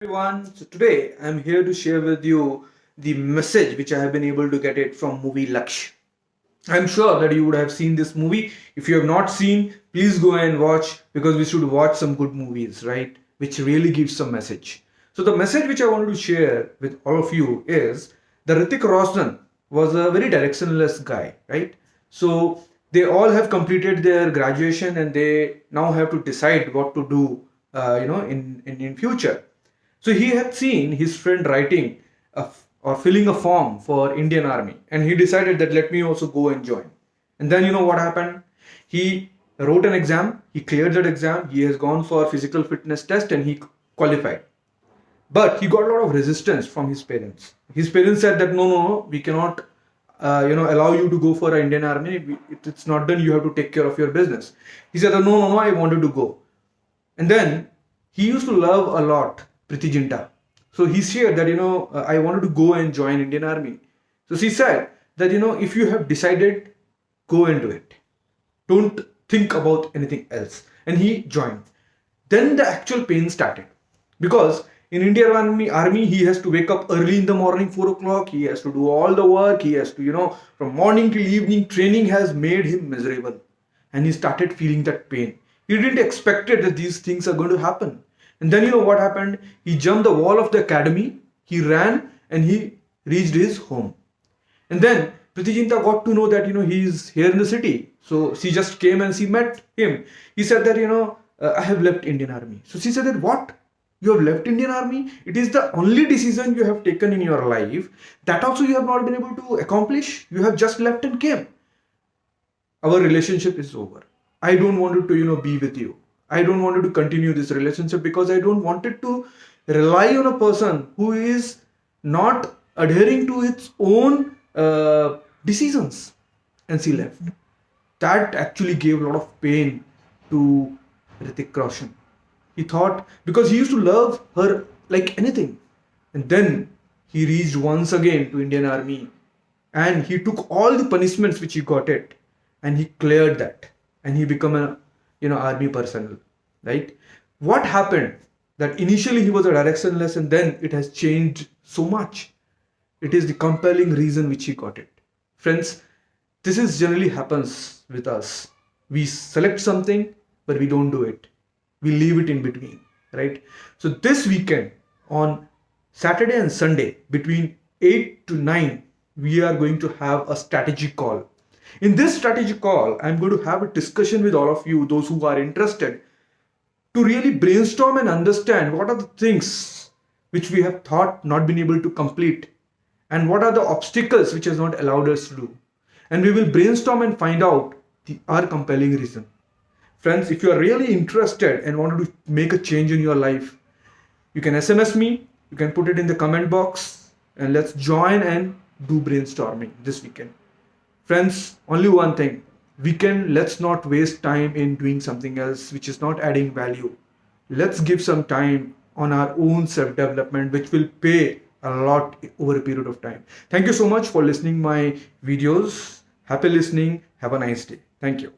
Everyone, so today I'm here to share with you the message which I have been able to get it from movie Laksh. I'm sure that you would have seen this movie. If you have not seen, please go and watch because we should watch some good movies, right? Which really gives some message. So the message which I wanted to share with all of you is the Hrithik Roshan was a very directionless guy, right? So they all have completed their graduation and they now have to decide what to do, in future. So he had seen his friend writing or filling a form for Indian Army, and he decided that let me also go and join. And then you know what happened? He wrote an exam. He cleared that exam. He has gone for physical fitness test, and he qualified. But he got a lot of resistance from his parents. His parents said that no, we cannot, allow you to go for an Indian Army. It's not done. You have to take care of your business. He said, no, I wanted to go. And then he used to love a lot Priti Zinta. So he shared that, I wanted to go and join Indian Army. So she said that, if you have decided, go and do it. Don't think about anything else. And he joined. Then the actual pain started. Because in Indian Army, he has to wake up early in the morning, 4 o'clock. He has to do all the work. He has to, from morning till evening, training has made him miserable. And he started feeling that pain. He didn't expect that these things are going to happen. And then you know what happened? He jumped the wall of the academy, he ran and he reached his home. And then Priti Zinta got to know that he's here in the city. So she just came and she met him. He said that I have left Indian Army. So she said that what? You have left Indian Army? It is the only decision you have taken in your life. That also you have not been able to accomplish. You have just left and came. Our relationship is over. I don't want to be with you. I don't want to continue this relationship because I don't want it to rely on a person who is not adhering to its own decisions. And she left. That actually gave a lot of pain to Hrithik Roshan. He thought, because he used to love her like anything. And then he reached once again to Indian Army and he took all the punishments which he got it and he cleared that and he became a army personnel, right? What happened that initially he was a directionless and then it has changed so much. It is the compelling reason which he got it. Friends, this is generally happens with us. We select something but we don't do it. We leave it in between, right? So this weekend on Saturday and Sunday between 8 to 9 we are going to have a strategy call. In this strategy call, I'm going to have a discussion with all of you, those who are interested, to really brainstorm and understand what are the things which we have thought not been able to complete and what are the obstacles which has not allowed us to do. And we will brainstorm and find out our compelling reason. Friends, if you are really interested and wanted to make a change in your life, you can SMS me, you can put it in the comment box and let's join and do brainstorming this weekend. Friends, only one thing. Let's not waste time in doing something else which is not adding value. Let's give some time on our own self-development which will pay a lot over a period of time. Thank you so much for listening my videos. Happy listening. Have a nice day. Thank you.